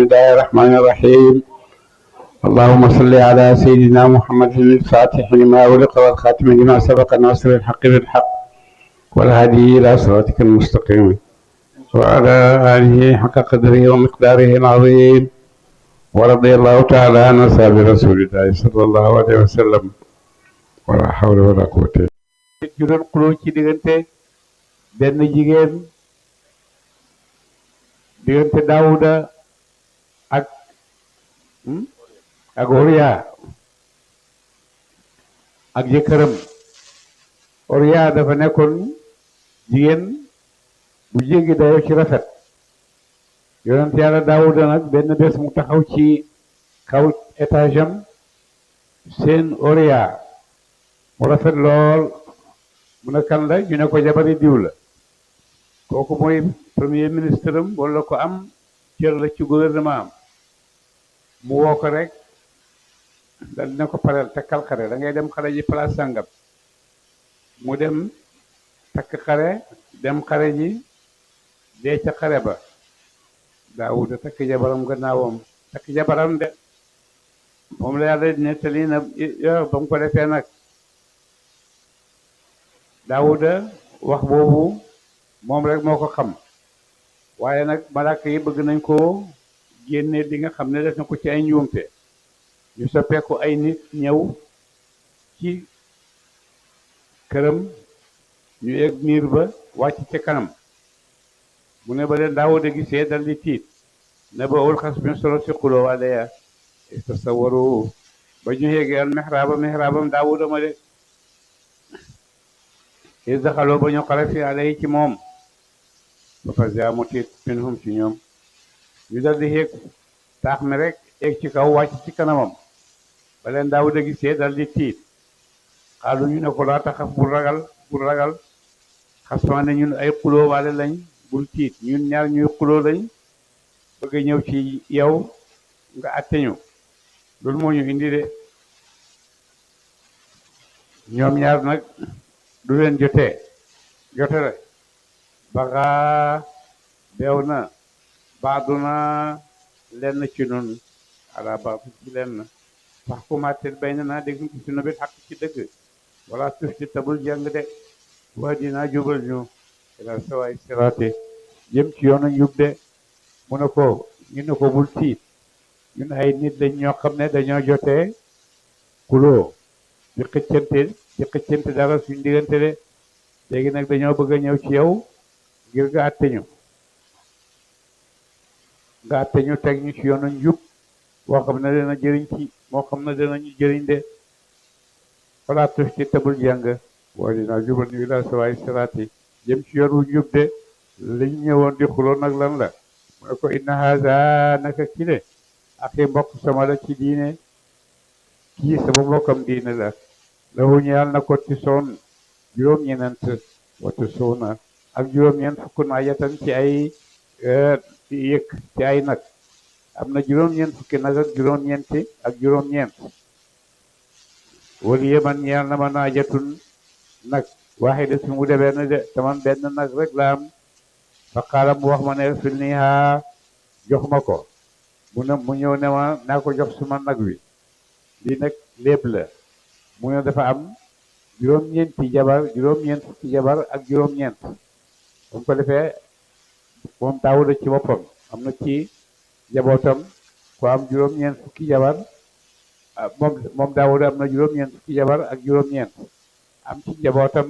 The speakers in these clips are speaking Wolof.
بسم الله الرحمن الرحيم. اللهم صل على سيدنا محمد الفاتح لما أغلق والخاتم لما سبق ناصر الحق بالحق والهادي إلى صراطك المستقيم وعلى آله حق قدره ومقداره العظيم ورضي الله تعالى عن أصحاب رسول الله صلى الله عليه وسلم ولا حول ولا قوة. ñu doon xuloo ci diggante benn jigéen diggante Daawuda ak Uriya ak jëkkëram. Uriya dafa nekkoon jigéen bu jéggi dayo ci rafet. yonent yàlla Daawuda nag benn bés mu taxaw ci kaw étage am seen Uriya mu rafet lool mu ne kan la ñu ne ko jabari diw la. kooku mooy premier ministre am wala ko am cër la ci gouvernement am. mu woo ko rek dal dina ko pareel takkal xare da ngay dem xare ji place sàngam. mu dem takk xare dem xare ji dee ca xare ba. Daawuda takk jabaram gannaawam takk jabaram de moom la yàlla nettali na ba mu ko defee nag Daawuda wax boobu moom rek moo ko xam waaye nag malaaka yi bëgg nañ koo génne li nga xam ne def na ko ci ay njuumte ñu soppeeku ay nit ñëw ci këram ñu egg miir ba wàcc ca kanam. mu ne ba leen Daawuda gisee dal di tiit ne ba ul xas bin solo si xuloo wala ya istasawaru ba ñu yéegee al mihraabam Daawuda ma de is daxaloo ba ñu xare fi alay ci moom ba fasa mu tiit minhum ci ñoom ñu dal di yéeg taax mi rek eeg ci kaw wàcc ci kanamam. ba leen Daawuda gisee dal di tiit xaalu ñu ne ko laa taxaf bul ragal xasmaa ne ñun ay xuloo waale lañ bul tiit ñun ñaar ñuy xuloo lañ bëgg ñëw ci yow nga àtte ñu loolu moo ñu indi de. ñoom ñaar nag du leen jote rek baxa beew na baadu na lenn ci nun ala baadu ci lenn wax ku màttet bay na naa dégg ci nu bi xaq ci dëgg wala tuf ci tabul jàng de waa dinaa jubal ñu ila sawaay siraate jëm ci yoonu njub de. mu ne ko ñu ne ko bul tiit ñun ay nit lañ ñoo xam ne dañoo jotee kuloo di xëccante dara suñ diggante de léegi nag dañoo bëgg a ñëw ci yow ngir nga àtte ñu teg ñu ci yoonu njub moo xam ne dana jëriñ moo xam ne danañu jëriñ de wala tuf ci tabul jàng waa dinaa jubal ñu ila sawaay siraate jëm ci yoon wu njub de liñ ñëwoon di xuloo nag lan la. mu ne ko inna haza naka kile axi mbokk sama la ci diine kii sama mbokkam diine la lahu ñeel na ko ci soon juróom-ñeent watu soona ak juróom-ñeent fukk naa yatan ci ay yëkk ci ay nag am na juróom-ñeent fukki nag ak juróom-ñeenti ak juróom-ñeent wala yeman ñeel na ma naa jatun nag waaxida su mu demee na de taman benn nag rek la am fa xaaral mu wax ma ne fil nii haa jox ma ko mu ñëw ne ma naa ko jox suma nag wi lii nag lépp la mu ne dafa am juróom-ñeenti jabar juróom-ñeent fukki jabar ak juróom-ñeent bu mu ko defee moom Daawuda ci boppam am na ci jabootam ko am juróom-ñeent fukki jabar moom Daawuda am na juróom-ñeent fukki jabar ak juróom-ñeent am ci jabootam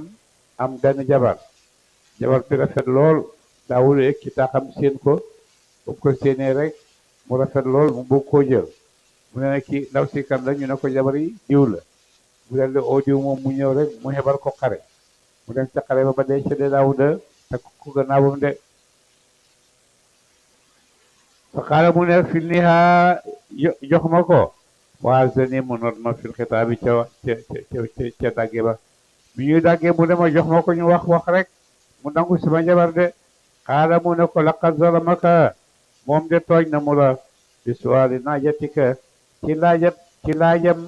am benn jabar bi rafet lool. Daawuda ek ci taxam seen ko bu ko séenee rek mu rafet lool mu bëgg koo jël mu ne nag kii ndaw si kan la ñu ne ko jabar yi diw la mu dal di oo diw moom mu ñëw rek mu xebal ko xare mu dem ca xare ba dee ca de Daawuda te ko gannaawam de. fa xaala mu ne fil ni haa jox ma ko waa zeni mu noot ma fil xitaabi ca dàgge ba bi ñuy dàggee mu ne ma jox ma ko ñu wax rek mu nangu sama jabar de. xaala mu ne ko laqad zalamaka moom de tooñ na mu la bi suwaali naajatika ci laajam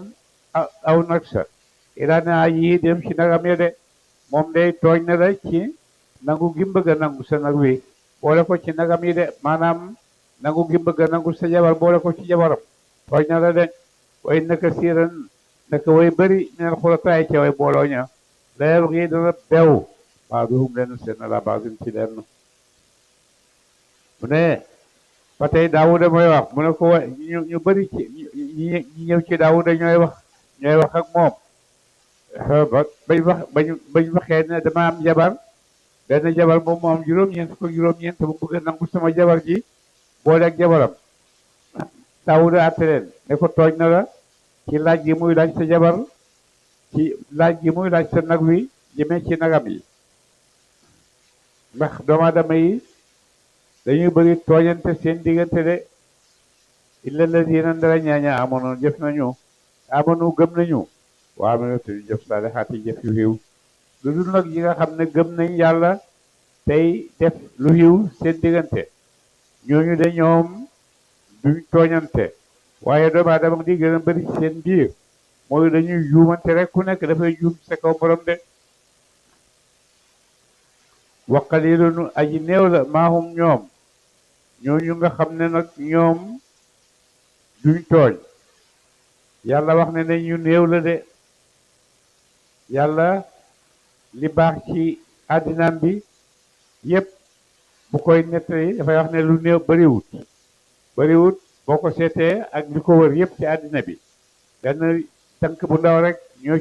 aw nag sa ila naa yi dem ci nagam ya de moom day tooñ na la ci nangu gi bëgg a nangu sa nag wi boole ko ci nagam yi de maanaam nangu gi bëgg a nangu sa jabar boole ko ci jabaram tooñ na la de way naka siiran naka way bëri neen xulataay ca way booloo ña layal gi dana bew baaduhum leen seen la baadin ci leen mu ne ba tey Daawuda mooy wax mu ne ko ñu bëri ci ñi ñëw ci Daawuda ñooy wax ak moom ba bañ waxee ne dama am jabar benn jabar moom moo am juróom-ñeent fukk ak juróom-ñeent mu bëgg a nangu sama jabar ji boole ak jabaram Daawuda àtte leen ne ko tooñ na la ci laaj gi muy laaj sa jabar ci laaj gi muy laaj sa nag wi jëmee ci nagam yi ndax doomu aadama yi dañuy bëri tooñante seen diggante de illa lazina ndara ñaaña amoon jëf nañu amanu gëm nañu waa amee te ñu jëf saalihaati jëf yu xiw lu dul nag yi nga xam ne gëm nañ yàlla tey def lu xiw seen diggante ñooñu de ñoom duñ tooñante waaye doomu aadama di gën a bëri seen biir mooy dañuy juumante rek ku nekk dafay juum sa kaw borom de wa qalilun aji néew la maahum ñoom ñooñu nga xam ne nag ñoom duñ tooñ yàlla wax ne ñu néew la de yàlla li baax ci àddinaam bi yépp bu koy nettali dafay wax ne lu néew bariwut boo ko seetee ak li ko wër yépp ci àddina bi benn tànk bu ndaw rek ñoo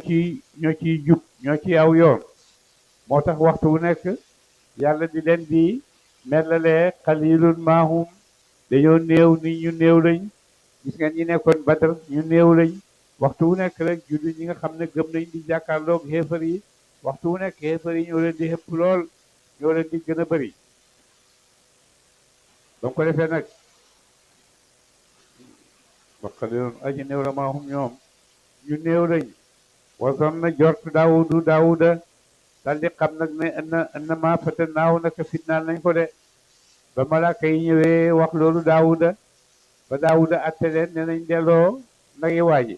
ciy jub ñoo ciy aw yoon moo tax waxtu wu nekk yàlla di leen di melalee qalilun maahum dañoo néew ni ñu néew lañ gis nga ñi nekkoon Badar ñu néew lañ waxtu wu nekk rek jullit ñi nga xam ne gëm nañ di jàkkaarloog xéefar yi waxtu wu nekk xéefar yi ñoo leen di xëpp lool ñoo leen di gën a bëri ba mu ko defee nag wa qalilun aji néew la maahum ñoom ñu néew lañ wasoon na jort Daawuda daldi xam nag ne ënna maa fatannaahu naka fitnaal nañ ko de ba malaaka yi ñëwee wax loolu Daawuda ba Daawuda atte leen ne nañ delloo nagi waaji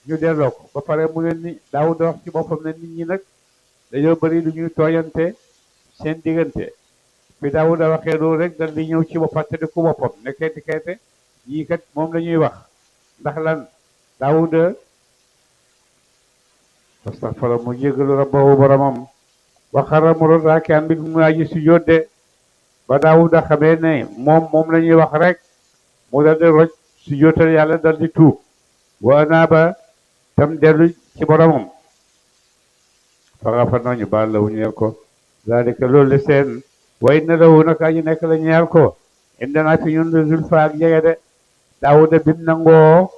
ñu delloo ko ba pare mu leen ni Daawuda wax ci boppam ne nit ñi nag dañoo bëri lu ñuy tooñante seen diggante bi Daawuda waxee loolu rek dal di ñëw ci boppam te di ko boppam ne kayte yii kat moom la ñuy wax ndax lan Daawuda fastaxfara mu jéggalu rabbahu boromam waxara mu roon raakiyaan bi mu aji sujjóot de ba Daawuda xamee ne moom la ñuy wax rek mu dal di roj sujjóotal yàlla dal di tuub wa anaaba tam dellu ci boromam fa xafar nañu baal la wu ñeel ko zalika loolu le seen wa inna lahu naka aji nekk la ñeel ko indana fi ñun zulfa ak jege de Daawuda bim nangoo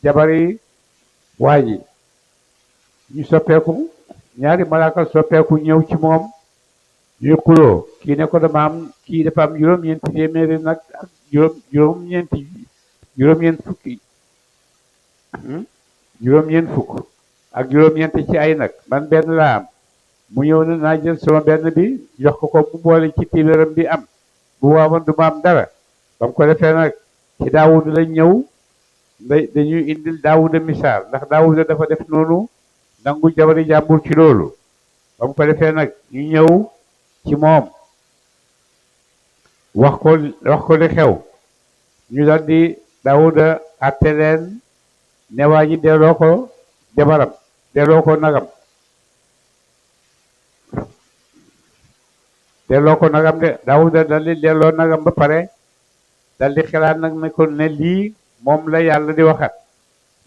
jabari waa ji ñu soppeeku ñaari malaaka soppeeku ñëw ci moom ñuy xuloo kii ne ko kii dafa am juróom-ñeenti téeméeri nag ak juróom-ñeent fukk ak juróom-ñeent ci ay nag man benn laa am mu ñëw ne naa jël sama benn bi jox ko mu boole ci téeméeram bi am bu waawoon du ma am dara ba mu ko defee nag ci Daawuda lañ ñëw dañuy indil Daawuda misaal ndax Daawuda dafa def noonu nangu jabari jàmbur ci loolu ba mu ko defee nag ñu ñëw ci moom wax ko li xew ñu dal di Daawuda àtte leen ne waa ji delloo ko jabaram delloo ko nagam de Daawuda dal di delloo nagam ba pare dal di xalaat nag ne ko ne lii moom la yàlla di waxat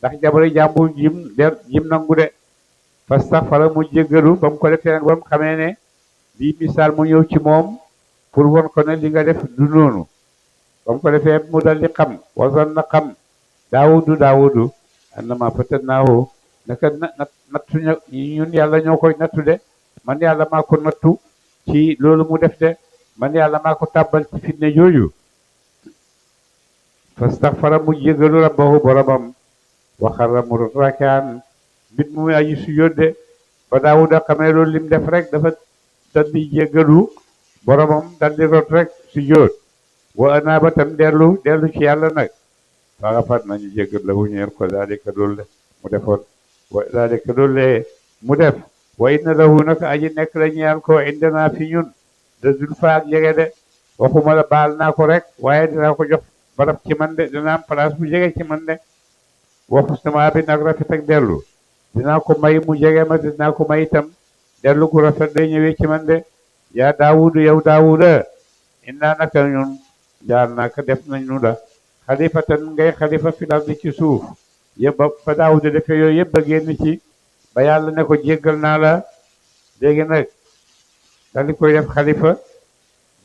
ndax jabari jàmbur jim nangu de fastaxfara mu jéggalu ba mu ko defee nag ba mu xamee ne lii misaal mu ñëw ci moom pour won ko ne li nga def du noonu ba mu ko defee mu dal di xam wasoon na xam Daawudu annama fatannaahu naka nattu ñun yàlla ñoo koy nattu de man yàlla maa ko nattu ci loolu mu def de man yàlla maa ko tàbbal ci fitne jooju fastaxfara mu jéggalu rabbahu boromam waxarra mu rakaan mbit mu muy aji sujjóot de ba Daawuda xamee loolu lim def rek dafa dal di jéggalu boromam dal di rot rek sujjóot wa anaaba tam dellu ci yàlla nag fa xafat nañu jéggal la wu ñeel ko daalika loolu mu defoon wa daalika loolu mu def wa inna lahu naka aji nekk la ñeel ko indana fi ñun de zulfa ak jege de waxuma la baal naa ko rek waaye dinaa ko jox barab ci man de dina am place bu jege ci man de waxu sama bi nag rafet ak dellu dinaa ko may mu jege ma dinaa ko may itam dellu gu rafet day ñëwee ci man de yaa daawudu yow daawuda innaa naka ñun jaar naka def nañu la xalifatan ngay xalifa fil ardi ci suuf yëpp ba daawuda defee yooyu yëpp ba génn ci ba yàlla ne ko jéggal naa la léegi nag daal di koy def xalifa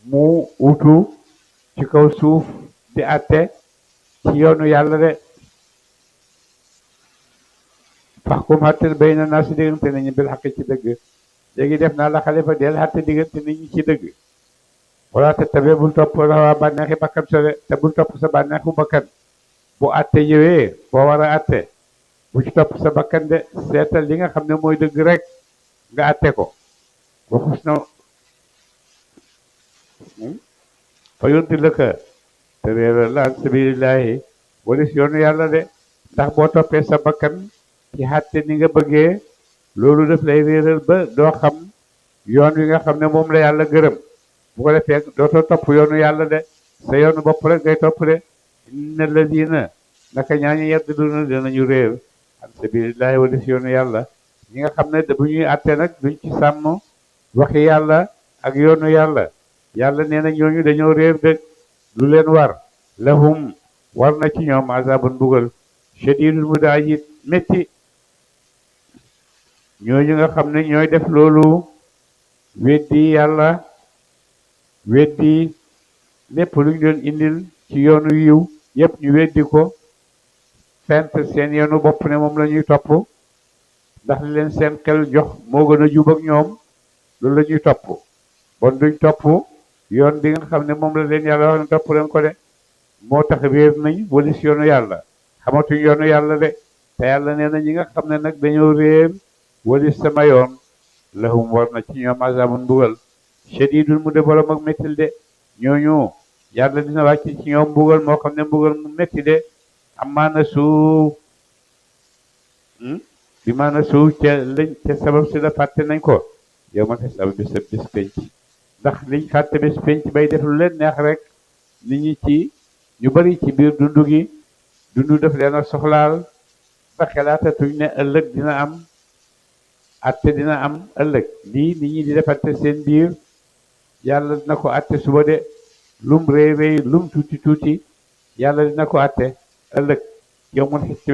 mu wutu ci kaw suuf di atte ci yoonu yàlla de faxkum xatte bayna naas si diggante nañu bil xaq ci dëgg léegi def naa la xalifa del xatte diggante nit ñi ci dëgg wala te tabe bul topp la bànneexi bakkan sa de te bul topp sa bànneexu bakkan bu atte ñëwee boo war a atte bu ci topp sa bakkan de seetal li nga xam ne mooy dëgg rek nga atte ko waxus na fa yonti lëkka te réeral la an sabilillahi walis yoonu yàlla de ndax boo toppee sa bakkan ci xatte ni nga bëggee loolu daf lay réeral ba doo xam yoon wi nga xam ne moom la yàlla gërëm bu ko defee dootoo topp yoonu yàlla de sa yoonu bopp rek ngay topp de inna ladina naka ñaañu yedd duna dinañu réer an sabilillahi walis yoonu yàlla ñi nga xam ne bu ñuy atte nag duñ ci sàmm waxi yàlla ak yoonu yàlla yàlla nee na ñooñu dañoo réer de lu leen war lahum war na ci ñoom azabun mbugal shadidul mu daa ji métti ñooñu nga xam ne ñooy def loolu weddi yàlla weddi lépp luñ doon indil ci yoonu yiw yépp ñu weddi ko fent seen yoonu bopp ne moom la ñuy topp ndax li leen seen xel jox moo gën a jub ak ñoom loolu la ñuy topp bon duñ topp yoon bi nga xam ne moom la leen yàlla wax ne topp leen ko de moo tax réer nañ walis yoonu yàlla xamatuñ yoonu yàlla de te yàlla nee na ñi nga xam ne nag dañoo réer walis sama yoon lahum war na ci ñoom azabun mbugal shadidul mu de borom ak méttil de ñooñu yàlla dina wàcc ci ñoom mbugal moo xam ne mbugal mu métti de amaana suuf bi maana suuf ca lañ ca sabab si la fàtte nañ ko yow ma sabab bi sa bis penc ndax liñ fàtte bis penc bay def lu leen neex rek nit ñi ci ñu bari ci biir dundu gi dundu def leen a soxlaal ba xelaatatuñ ne ëllëg dina am atte dina am ëllëg lii nit ñi di defante seen biir yàlla dina ko atte suba de lum réy réy lum tuuti tuuti yàlla dina ko atte ëllëg yow mun ci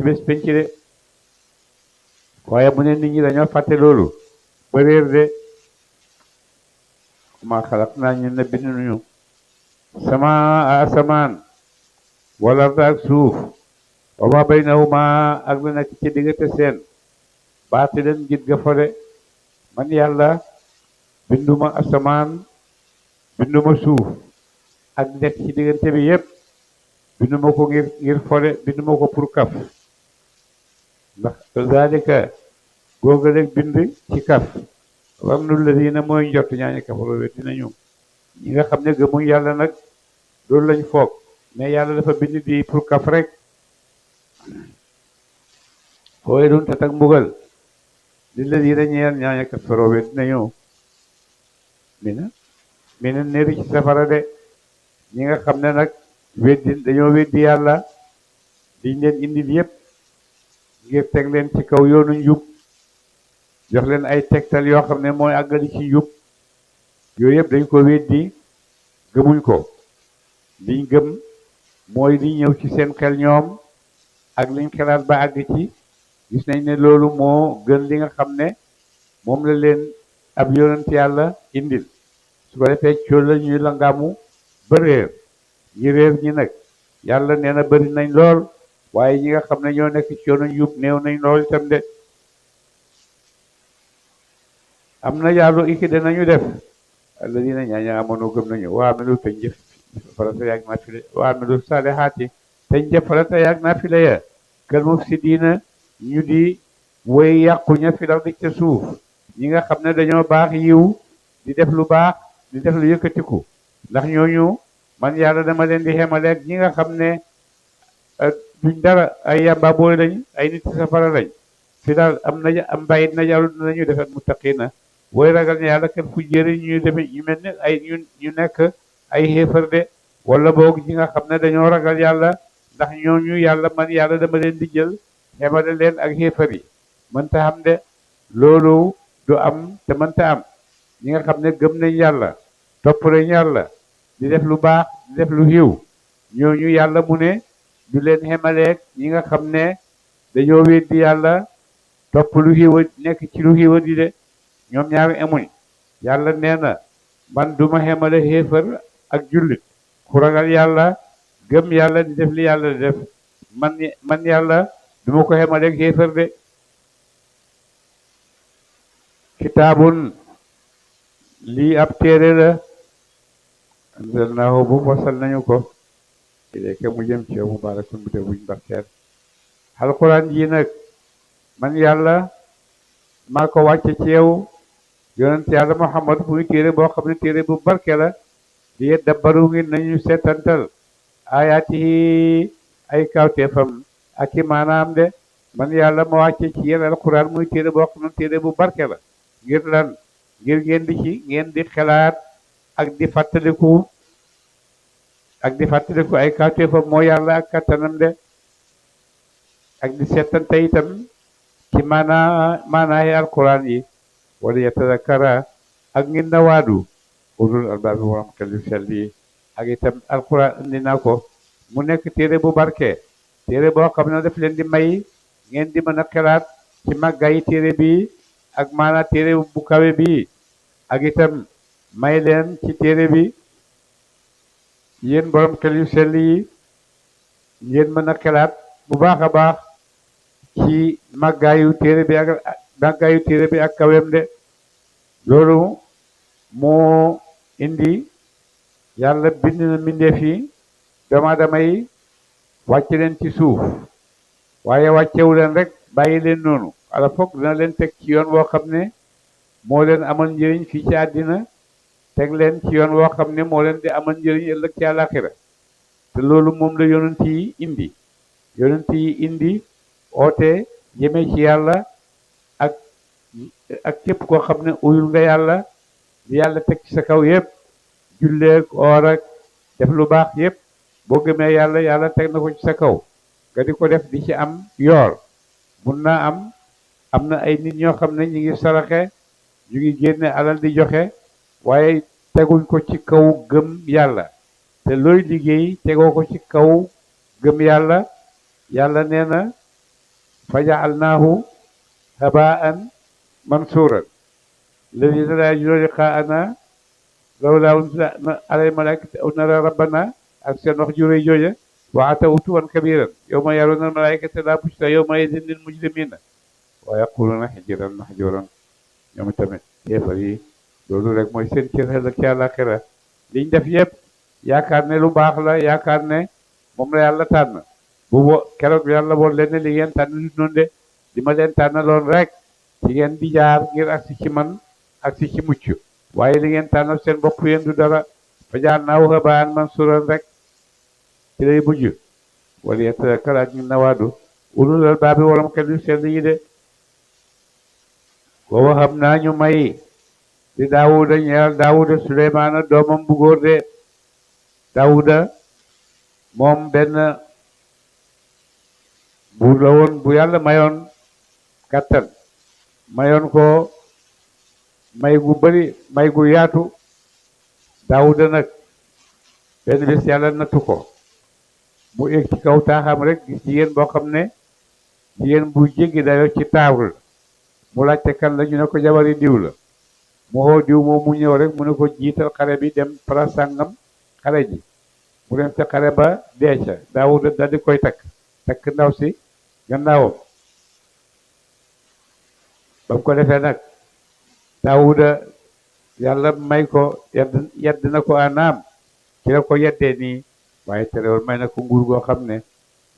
bés penc de waaye mu ne nit ñi dañoo fàtte loolu ba réer de ma xalaq naa ñu ne bind nañu sama asamaan wala ak suuf wa ma baynahuma ak la nekk ci diggante seen baati leen ngir ga fode man yàlla binduma asamaan binduma suuf ak nekk ci diggante bi yépp binduma ko ngir fode binduma ko pour kaf ndax zalika googa rek bind ci kaf wannul ladina mooy njott ñaañu kafaroo we dinañu ñi nga xam ne gëmuñ yàlla nag loolu lañ foog mais yàlla dafa bind di pour kaf rek fooy dun tatak mbugal li ladina ñeel ñaañu kafaroo we dinañu mina néeri ci safara de ñi nga xam ne nag dañoo weddi yàlla liñ leen indil yépp ngir teg leen ci kaw yoonu njub jox leen ay tegtal yoo xam ne mooy àggali ci njub yooyu yëpp dañ ko weddi gëmuñ ko liñ gëm mooy li ñëw ci seen xel ñoom ak liñ xelaat ba àgg ci gis nañ ne loolu moo gën li nga xam ne moom la leen ab yonent yàlla indil su ko defee cool la ñuy langaamu ba réer ñi réer ñi nag yàlla nee na bëri nañ lool waaye ñi nga xam ne ñoo nekk ci yoonu njub néew nañ lool itam de am na yàllu iki danañu def alladina ñaaña amono gëm nañu waa melu teñ jëf farata yaag naafile waa melu saalihaati teñ jëf farata yaag naafile ya kal mufsidiina ñu di woy yàqu ña fi di ca suuf ñi nga xam ne dañoo baax yiw di def lu baax di def lu yëkkatiku ndax ñooñu man yàlla dama leen di xemaleeg ñi nga xam ne duñ dara ay yàmba booy lañ ay nit safara lañ fi daal am bayit na yàlla nañu defet muttaqina booy ragal ne yàlla kenn fu jëri ñu demee ñu mel ne ay ñu nekk ay xéefar de wala boog ñi nga xam ne dañoo ragal yàlla ndax ñooñu yàlla man yàlla dama leen di jël xemale leen ak xéefar yi mënta am de loolu du am te mënta am ñi nga xam ne gëm nañ yàlla topp nañ yàlla di def lu baax di def lu xiw ñooñu yàlla mu ne du leen xemaleeg ñi nga xam ne dañoo weddi yàlla topp lu xiiwa nekk ci lu xiiwa di de ñoom ñaari amuñ yàlla nee na man duma xemale xéefar ak jullit ku ragal yàlla gëm yàlla di def li yàlla di def man yàlla duma ko xemaleeg xéefar de kitaabun lii ab téere la anzalnaahu bu fasal nañu ko ilayka mu jëm ci yow mubaarakun bu dee buñ barkeel alquran ji nag man yàlla maa ko wàcce ci yow yonent yàlla Muhammad muy téere boo xam ne téere bu barke la di dabbaru ngi nañu seetantal ayaati ay kawteefam ak i maanaam de man yàlla ma wàcce ci yéen alquran muy téere boo xam ne téere bu barke la ngir lan ngir ngeen di xelaat ak di fàttaliku ay kawteefam moo yàlla ak kattanam de ak di seetante itam ci maanaayi alquran yi wala yatadakkara ak ngir nawaadu ulul albaabi waram xel yu sell yi ak itam alquran indi na ko mu nekk téere bu barke téere boo xam ne daf leen di may ngeen di mën a xelaat ci màggayi téere bi ak maanaa téere bu kawe bi ak itam may leen ci téere bi yéen borom xel yu sell yi ngeen mën a xelaat bu baax a baax ci màggaayu téere bi ak kawem de loolu moo indi yàlla bind na mbindeef yi doomu aadama yi wàcc leen ci suuf waaye wàccewu leen rek bàyyi leen noonu ala foog dina leen teg ci yoon woo xam ne moo leen amal njëriñ fii ci àddina teg leen ci yoon woo xam ne moo leen di amal njëriñ ëllëg ci àllaaxira te loolu moom la yonent yi indi oote jëmee ci yàlla ak képp koo xam ne uyul nga yàlla li yàlla teg ci sa kaw yëpp julleek oor ak def lu baax yëpp boo gëmee yàlla teg na ko ci sa kaw nga di ko def di ci am yoor mun naa am na ay nit ñoo xam ne ñu ngi saraxe ñu ngi génne alal di joxe waaye teguñ ko ci kaw gëm yàlla te looy liggéey tegoo ko ci kaw gëm yàlla yàlla nee na faja'alnaahu haba'an mansuuran allaziina laa yarjuuna liqaa'anaa lawlaa unzila alayhim malaa'ikatu aw naraa rabbanaa ak seen wax ju rëy jooja wa ataw utuwwan kabiiran yawma yarawna al-malaa'ikata laa bushraa yawma'idin lil mujrimiina wa yaquuluuna hijran mahjuuran ñoom tamit yéefar yi loolu rek mooy seen cër ëllëg ci àllaaxira liñ def yëpp yaakaar ne lu baax la yaakaar ne moom la yàlla tànn keroog yàlla bool leen ne li ngeen tànn lu noonu de di ma leen tànnaloon rek ci ngeen di jaar ngir agsi ci man agsi ci mucc waaye li ngeen tànnal seen bopp yéen du dara fa ja'alnaahu habaa'an mansuuran rek ci lay mujj wala yatadakkara ak ñu nawaadu ulul albaabi waram xel yu sell yi de wa wahabnaa ñu may di daawuda ñeel daawuda suleymaana doomam bu góor de daawuda moom benn buur la woon bu yàlla mayoon kàttan mayoon ko may gu bari may gu yaatu daawuda nag benn bés yàlla nattu ko mu egg ci kaw taaxam rek gis jigéen boo xam ne jigéen bu jéggi dayoo ci taabul mu laajte kan la ñu ne ko jabari diw la mu xoo diw moom mu ñëw rek mu ne ko jiital xare bi dem para sàngam xare ji mu dem ca xare ba dee ca daawuda dal di koy takk ndaw si gannaawam ba mu ko defee nag daawuda yàlla may ko yedd na ko anaam ci la ko yeddee nii waaye terewul may na ko nguur goo xam ne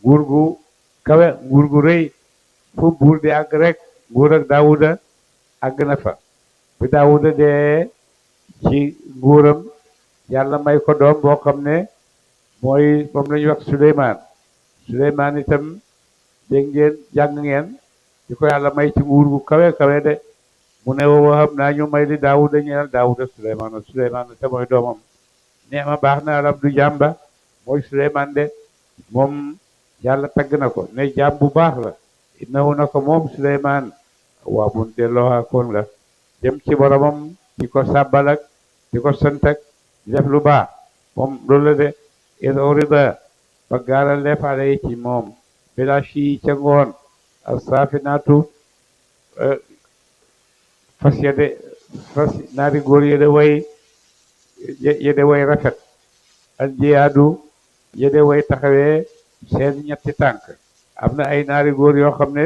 nguur gu kawe nguur gu rëy fu buur di àgg rek nguur ak daawuda àgg na fa bi daawuda dee ci nguuram yàlla may ko doom boo xam ne mooy moom la ñuy wax Suleymaan itam dégg ngeen jàng ngeen di ko yàlla may ci nguur gu kawe kawe de mu ne wa wahab naa ñu may li daawuda ñeel daawuda Suleymaan te mooy doomam nee ma baax na arab du jàmba mooy Suleymaan de moom yàlla tagg na ko ne jaam bu baax la innahu na ko moom Suleymaan waa bun delloo akoon la jëm ci boromam di ko sàbbal ak di ko sant ak di def lu baax moom loolu la de is urida ba gaaral leefaale yi ci moom bilashi ca ngoon ak saafinaatu fas yede fas naari góor yede way rafet al jiyaadu yede way taxawee seen ñetti tànk am na ay naari góor yoo xam ne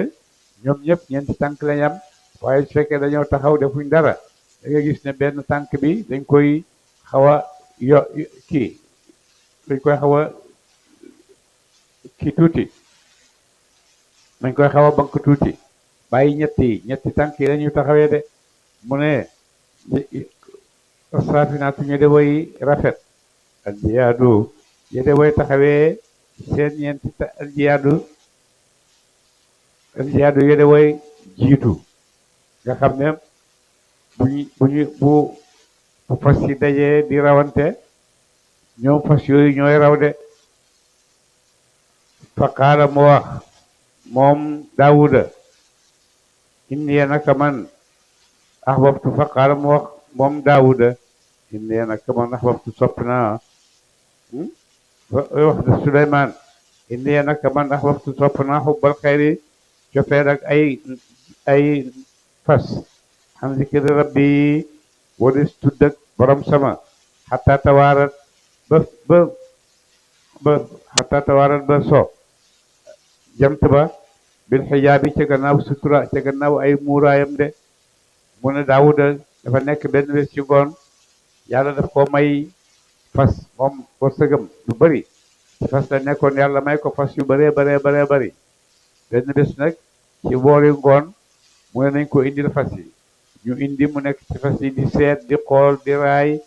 ñoom ñëpp ñeenti tànk lañ am waaye su fekkee dañoo taxaw defuñ dara da nga gis ne benn tànk bi dañ koy xaw a kii dañ koy xaw a kii tuuti dañ koy xaw a bank tuuti bàyyi ñetti tànk yi lañuy taxawee de mu ne saafinaatu ñu de way rafet aljiyaadu yede way taxawee seen aljiyaadu yede way jiitu nga xam ne bu fas yi dajee di rawante ñoom fas yooyu ñooy raw de fa qaala mu wax moom daawuda inni naka man ahbabtu fa qaala mu wax moom daawuda inni naka man ahbabtu sopp naa wax de Suleymaan inni naka man ahbabtu sopp naa xubbal xayri cofeel ak ay fas xam zikri rabbi walis tudd ak borom sama xataa tawaarat xataa tawaarat ba so jant ba bil xijaabi ca gannaaw sutura ca gannaaw ay muuraayam de mu ne Daawuda dafa nekk benn bés ci ngoon yàlla daf ko may fas moom wërsëgam lu bëri fas la nekkoon yàlla may ko fas yu bëree bëri benn bés nag ci boori ngoon mu ne nañ ko indil fas yi ñu indi mu nekk ci fas yi di seet di xool di raay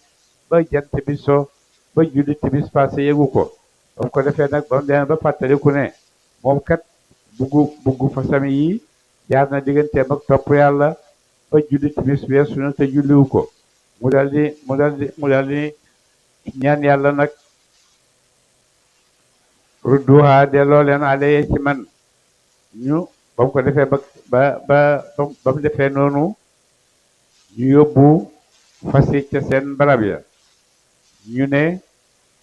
ba jant bi so ba julli timis passé yëgu ko ba mu ko defee nag ba mu demee ba fàttaliku ne moom kat buggu fasam yi jaar na digganteem ak topp yàlla ba julli timis weesu na te julliwu ko mu daal di ñaan yàlla nag rudduha delloo leen alayya ci man ñu ba mu ko defee ba mu defee noonu ñu yóbbu fas yi ca seen barab ya ñu ne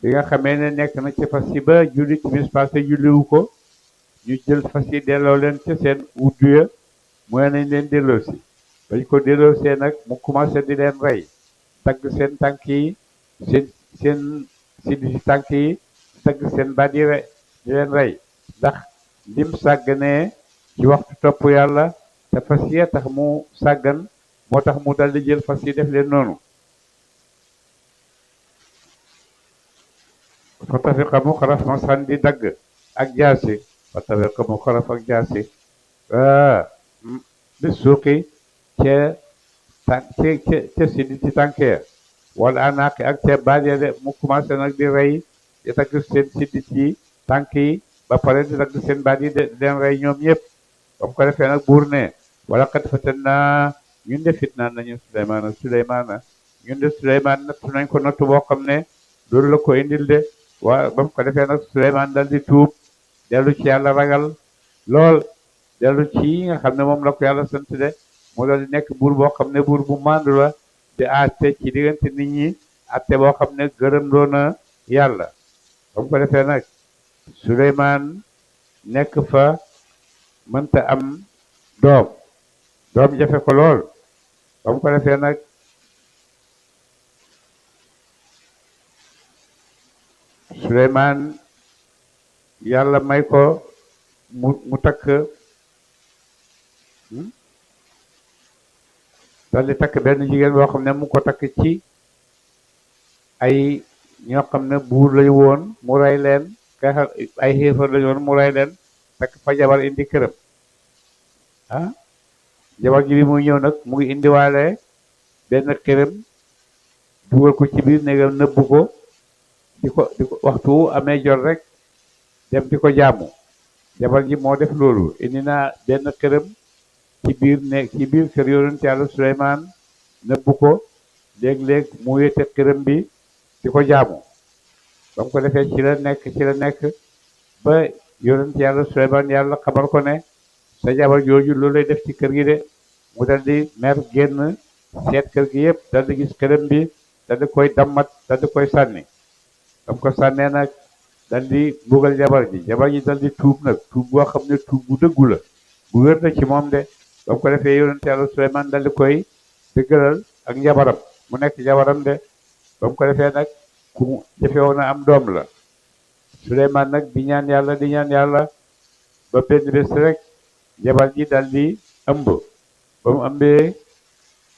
bi nga xamee ne nekk na ci fas yi ba julli timis passé julliwu ko ñu jël fas yi delloo leen ca seen wuddu ya mooy nañ leen delloo si bañ ko delloo see nag mu commencé di leen rey tagg seen tànk yi seen si tànk yi tagg seen baat yi di leen rey ndax lim sàgganee ci waxtu topp yàlla te fas yee tax mu sàggan moo tax mu dal di jël fas yi def leen noonu fa tafiqa mu xaraf ma sànni dagg ak jaasi fa tafiqa mu xaraf ak jaasi bis suuqi ca siddi ci tànk ya wala anaaqi ak ca baat ya de mu commencé nag di rey di dagg seen siddi ci tànk yi ba pare di dagg seen baat yi de leen rey ñoom ñëpp ba mu ko defee nag buur ne wala qad fatanna ñun de fitnaan nañu Suleymaana ñun de Suleymaan nattu nañ ko nattu boo xam ne loolu la ko indil de waa ba mu ko defee nag Suleymaan dal di tuub dellu ci yàlla ragal lool dellu ci nga xam ne moom la ko yàlla sant de mu dal di nekk buur boo xam ne buur bu mandu la di àtte ci diggante nit ñi àtte boo xam ne gërëm loo na yàlla ba mu ko defee nag Suleymaan nekk fa mënta am doom jafe ko lool ba mu ko defee nag Suleymaan yàlla may ko mu takk dal di takk benn jigéen boo xam ne mu ko takk ci ay ñoo xam ne buur lañu woon mu rey leen ay xéefar lañu woon mu rey leen takk fa jabar indi këram jabar ji bi muy ñëw nag mu ngi indiwaale benn këram dugal ko ci biir néegam nëbbu ko di ko waxtu amee jot rek dem di ko jaamu jabar ji moo def loolu indi naa benn këram ci biir kër yonent Yàlla Suleymaan nëbbu ko léeg-léeg mu wéete këram bi di ko jaamu ba mu ko defee ci la nekk ba yonent yàlla Suleymaan yàlla xamal ko ne sa jabar jooju loolu lay def ci kër gi de mu dal di mer génn seet kër gi yëpp dal di gis këram bi dal di koy dammat dal di koy sànni ba mu ko sànnee nag dal di mbugal jabar ji dal di tuub nag tuub boo xam ne tuub bu dëggu la bu wér na ci moom de ba mu ko defee yonent yàlla Suleymaan dal di koy dëggalal ak njabaram mu nekk jabaram de ba mu ko defee nag ku jafewoon na am doom la Suleymaan nag di ñaan yàlla ba benn bés rek jabar ji dal di ëmb ba mu ëmbee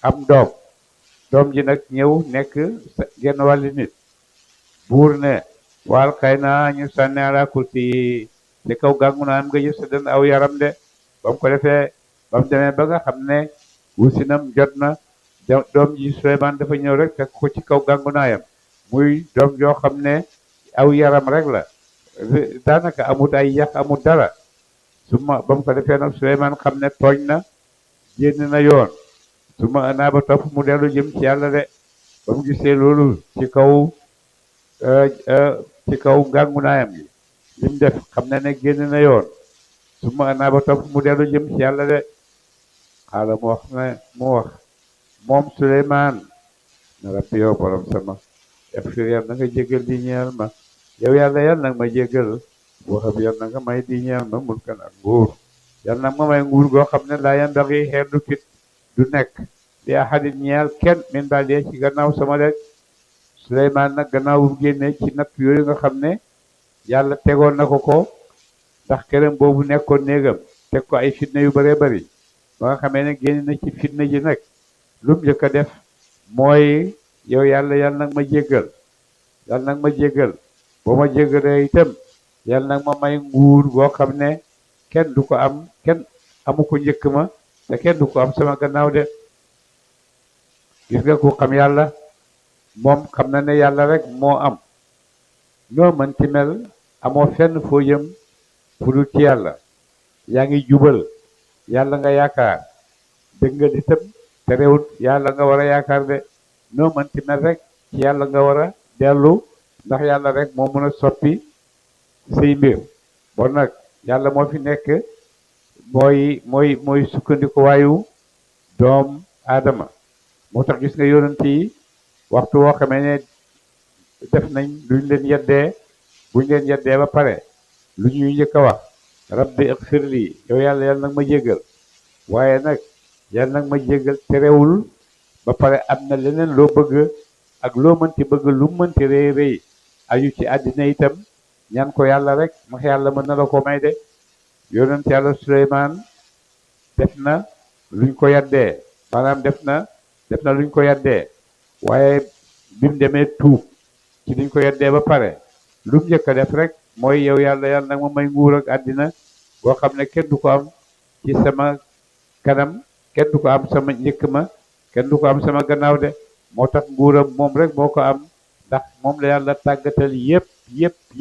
am doom ji nag ñëw nekk genn wàlli nit buur ne waal kay naa ñu sànni ala kursi ci kaw gàngu naan nga gis sa den aw yaram de ba mu ko defee ba mu demee ba nga xam ne wusinam jot na doom ji Suleymaan dafa ñëw rek fekk ko ci kaw gàngu naayam muy doom joo xam ne aw yaram rek la daanaka amut ay yax amut dara ba mu ko defee nag Suleymaan xam ne tooñ na génn na yoon naa ba topp mu dellu jëm ci yàlla de ba mu gisee loolu ci kaw gàngu naayam gi lim def xam ne génn na yoon naa ba topp mu dellu jëm ci yàlla de xaala mu wax moom Suleymaan na rabbi yow borom sama exfir yal na nga jégal di ñeel ma yow yàlla yal na nga ma jégal waxab yal na nga may di ñeel ma mulkan ak nguur yal na ma may nguur goo xam ne laa yanbaghi xeerlu kit du nekk li ahadin ñeel kenn min baadee ci gannaaw sama rek Suleymaan nag gannaaw bu génnee ci natt yooyu nga xam ne yàlla tegoon na ko ndax këram boobu nekkoon néegam teg ko ay fitna yu bëree bëri ba nga xamee ne génn na ci fitna ji nag lu mu njëkk a def mooy yow yàlla yal nag ma jéggal boo ma jéggalee itam yal nag ma may nguur goo xam ne kenn du ko am kenn amu ko njëkk ma te kenn du ko am sama gannaaw de gis nga ku xam yàlla moom xam na ne yàlla rek moo am noo mën ci mel amoo fenn foo jëm fu dul ci yàlla yaa ngi jubal yàlla nga yaakaar dëgg nga di tëm te réewut yàlla nga war a yaakaar de noo mën ci mel rek ci yàlla nga war a dellu ndax yàlla rek moo mën a soppi say mbir bon nag yàlla moo fi nekk mooy sukkandiku waayu doom aadama moo tax gis nga yonent yi waxtu woo xamee ne def nañ luñ leen yeddee buñ leen yeddee ba pare lu ñuy njëkk a wax rabbi ighfir lii yow yàlla yàlla nag ma jéggal waaye nag yàlla nag ma jéggal terewul ba pare am na leneen loo bëgg ak loo mënti bëgg lu mënti rëy rëy aju ci àddina itam ñaan ko yàlla rek ndax yàlla mën na la ko may de yonent yàlla Suleymaan def na luñ ko yaddee maanaam def na luñ ko yaddee waaye bi mu demee tuub ci luñ ko yaddee ba pare lu mu njëkk a def rek mooy yow yàlla yàlla nag ma may nguur ak àddina boo xam ne kenn du ko am ci sama kanam kenn du ko am sama njëkk ma kenn du ko am sama gannaaw de moo tax nguuram moom rek moo ko am ndax moom la yàlla tàggatal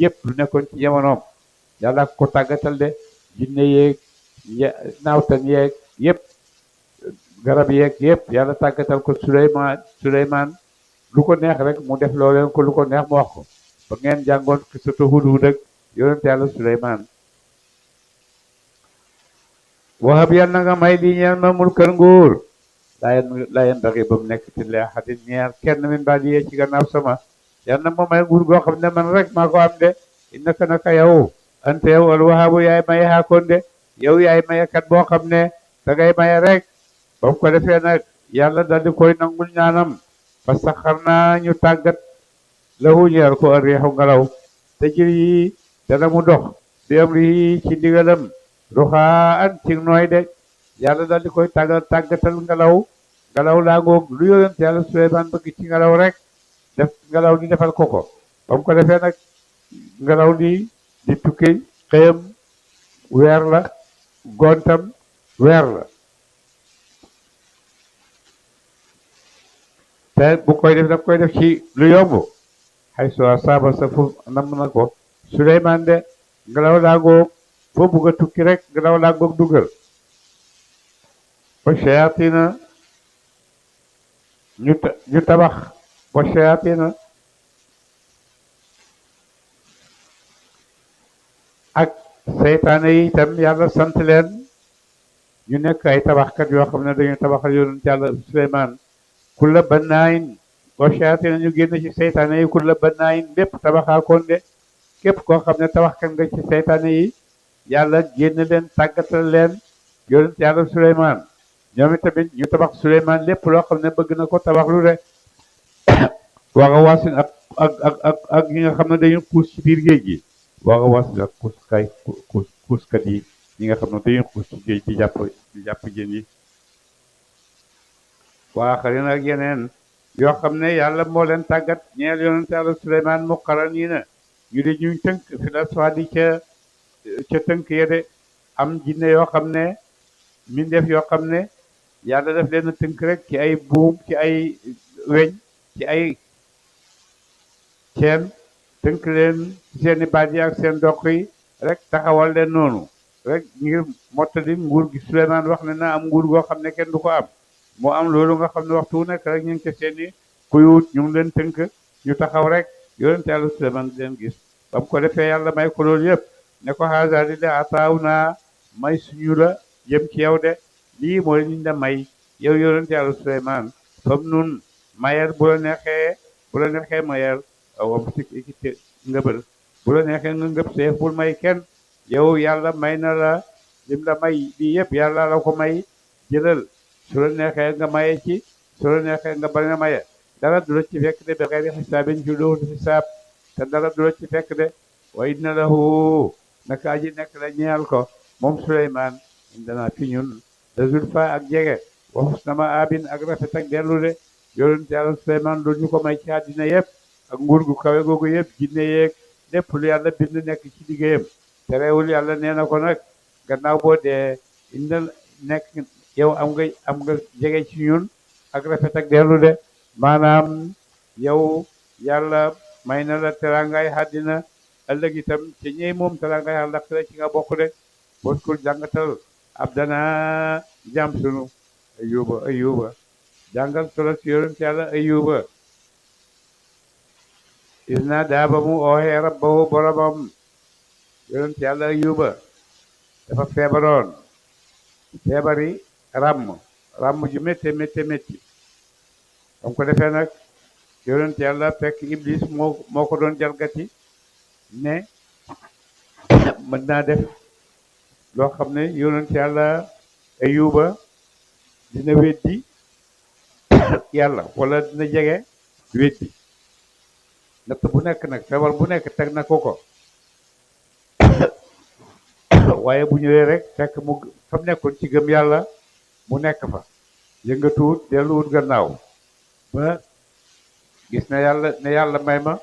yëpp lu nekkoon ci jamonoom yàlla ko tàggatal de jinne yeeg naawtan yeeg yëpp garab yeeg yëpp yàlla tàggatal ko Suleymaan lu ko neex rek mu def loo leen ko lu ko neex mu wax ko ba ngeen jàngoon surtout Hudhud ak yonent yàlla Suleymaan wahab yàlla na nga may di ñeel ma mulkan nguur laa yanbaghi ba mu nekk ci li ahadin ñeel kenn min ba'di ci gannaaw sama yàlla na ma may nguur goo xam ne man rek maa ko am de innaka naka yow anta yow alwahaabu yaay maye xaakoon de yow yaay mayekat boo xam ne da ngay maye rek ba mu ko defee nag yàlla dal di koy nangul ñaanam fa saxar naa ñu tàggat lahu ñeel ko riixu ngelaw te jër yi dana mu dox bi am ri ci ndigalam ruxaan ci nooy de yàlla dal di koy tàggatal ngelaw laa ngoog lu yonent yàlla Suleymaan bëgg ci ngelaw rek def ngelaw li defal ko ba mu ko defee nag ngelaw li di tukki xëyam weer la gontam weer la te bu koy def daf koy def ci lu yomb xay soo saaba sa fu nam na ko Suleymaan de ngelaw laa ngoog foo bugg a tukki rek ngelaw laa ngoog dugal ba shayatina ñu tabax ba shayatina ak seytaane yi itam yàlla sant leen ñu nekk ay tabaxkat yoo xam ne dañu tabaxal yonent yàlla Suleymaan kulla bannaayin wa shayaatiin ñu génn ci seytaane yi kulla bannaayin bépp tabaxaakoon de képp koo xam ne tabaxkat nga ci seytaane yi yàlla génn leen tàggatal leen yonent yàlla Suleymaan ñoom itamit ñu tabax Suleymaan lépp loo xam ne bëgg na ko tabax lu de waga waasin ak ñi nga xam ne dañu xuus ci biir géej gi waga waasin ak xuuskat yi ñi nga xam ne dañu xuus ci géej di jàpp jën yi waa xëy na ak yeneen yoo xam ne yàlla moo leen tàggat ñeel yonent yàlla Suleymaan muqarraniina ñu di ñu tënk fi la soit ca tënk ya de am jinne yoo xam ne mbindeef yoo xam ne yàlla daf leen a tënk rek ci ay buum ci ay weñ ci ay ceen tënk leen seeni baat yi ak seen doq yi rek taxawal leen noonu rek ngir mottali nguur gi Suleymaan wax ne na am nguur goo xam ne kenn du ko am moo am loolu nga xam ne waxtu wu nekk rek ñu ngi ca seeni kuyuut ñu ngi leen tënk ñu taxaw rek yonent yàlla Suleymaan di leen gis ba mu ko defee yàlla may ko loolu yëpp ne ko haza li la ataaw naa may suñu la jëm ci yow de lii mooy liñ la may yow yonent yàlla Suleymaan fam nun mayel bu la neexee mayel wam si ikite ngëbal bu la neexee nga ngëb seef bul may kenn yow yàlla may na la lim la may lii yëpp yàlla la ko may jëlal su la neexee nga maye ci su la neexee nga bañ a maye dara du la ci fekk de bi xeyri xisaabin ci loolu xisaab te dara du la ci fekk de wa inna lahu naka aji nekk la ñeel ko moom Suleymaan indana fi ñun da zulfa ak jege wa husna maabin ak rafet ak dellu de yonent yàlla Suleymaan loolu ñu ko may ci àddina yëpp ak nguur gu kawe googu yëpp jinne yeeg lépp lu yàlla bind nekk ci liggéeyam te réewul yàlla nee na ko nag gannaaw boo dee indal nekk yow am nga jege ci ñun ak rafet ak dellu de maanaam yow yàlla may na la teraangaay àddina ëllëg itam te ñëy moom teraangaay àllaaxira ci nga bokk de boskul jàngatal abdana jàmm sunu ayuba jàngal solo ci yonent yàlla ayuba isna daa ba mu ooxee rabbahu boromam yonent yàlla ayuba dafa feebaroon feebari ràmm ju métti am ko defee nag yonent yàlla fekk iblis moo ko doon jalgati ne mën naa def loo xam ne yonent yàlla ayuba dina weddi yàlla wala dina jege weddi natt bu nekk nag feebar bu nekk teg na ko waaye bu ñëwee rek fekk mu fa mu nekkoon ci gëm yàlla mu nekk fa yëngatuwut delluwut gannaaw ba gis na yàlla may ma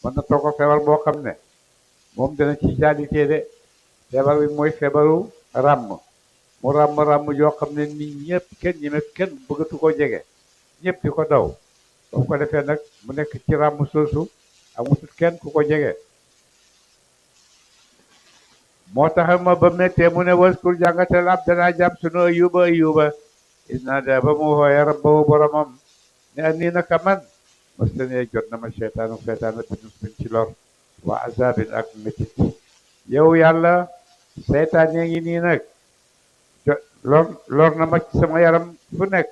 mën na toog ko feebar boo xam ne moom dana ci jaalitee de feebar bi mooy feebaru ràmm mu ràmm yoo xam ne nit ñëpp kenn bëggatu koo jege ñëpp di ko daw ba ko defee nag mu nekk ci ràmm soosu amutut kenn ku ko jege moo tax ma ba méttee mu ne waskur jàngatal abdana jàmm sunu ayuba isnada ba mu wooye rabbahu boromam ne nii naka man mastane jot na ma seytaanu bin ci lor waa azabin ak métit yow yàlla seytaan yaa ngi nii nag lor na ma ci sama yaram fu nekk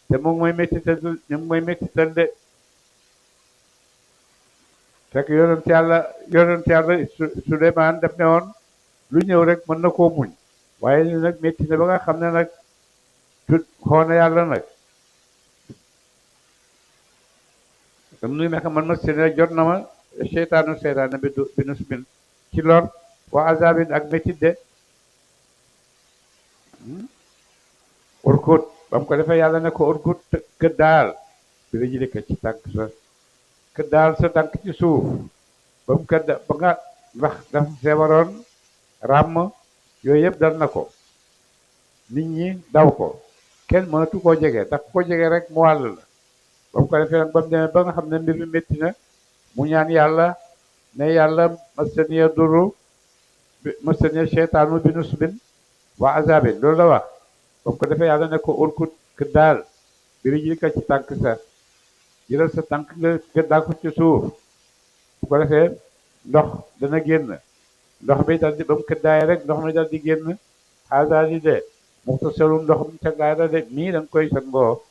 te mu ngi may métital de fekk yonent yàlla Suleymaan def ne woon lu ñëw rek mën na koo muñ waaye li nag métti na ba nga xam ne nag xoona yàlla nag dam nuy mexe man ma sene jot na ma seytaane bi nus bin ci lor wa azabin ak métit de urkut ba mu ko defee yàlla ne ko urkut këddaal bi la jëlee ci tànk sa këddaal sa tànk ci suuf ba mu këdda ba nga ndax dafa feebaroon ràmm yooyu yëpp dal na ko nit ñi daw ko kenn mënatu koo jege ndax ku ko jege rek mu wàll la ba mu ko defee nag ba mu demee ba nga xam ne mbir mi métti na mu ñaan yàlla ne yàlla masaniya duru masaniya seytaanu bi nusbin wa azabin loolu la wax ba mu ko defee yàlla ne ko urkut këddaal bi rijlika ci tànk sa jëlal sa tànk nga këddaal ko ci suuf bu ko defee ndox dana génn ndox mi dal di ba mu këddaay rek ndox mi dal di génn xaasaal yi de muxtasalun ndoxum cangaay la de mii da nga koy sangoo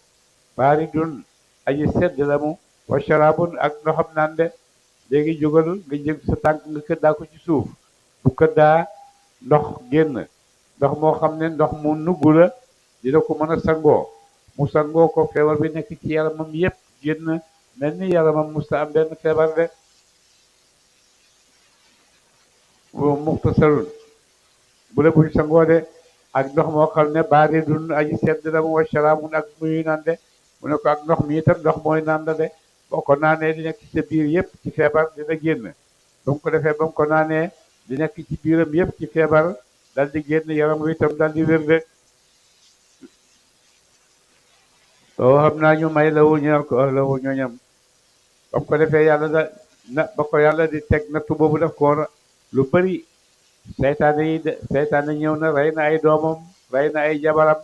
baaridun aji sedd la mu wa sharabun ak ndoxam naan de léegi jógal nga jëg sa tànk nga këddaa ko ci suuf bu këddaa ndox génn ndox moo xam ne ndox mu nugg la dina ko mën a sangoo mu sangoo ko feebar bi nekk ci yaramam yépp génn mel ni yaramam musta am benn feebar de muxtasalun bu la buy sangoo de ak ndox moo xam ne baaridun aji sedd la mu wa sharabun ak muy naan de mu ne ko ak ndox mi itam ndox mooy naan la de boo ko naanee di nekk ci sa biir yëpp ci feebar dina génn ba mu ko defee ba mu ko naanee di nekk ci biiram yëpp ci feebar dal di génn yaram wi itam dal di wér de oo xam naa ñu may lawu ñeel ko lawu ñooñam ba mu ko defee yàlla da na ba ko yàlla di teg nattu boobu def ko lu bëri seytaane yi de seytaane ñëw na rey na ay doomam rey na ay jabaram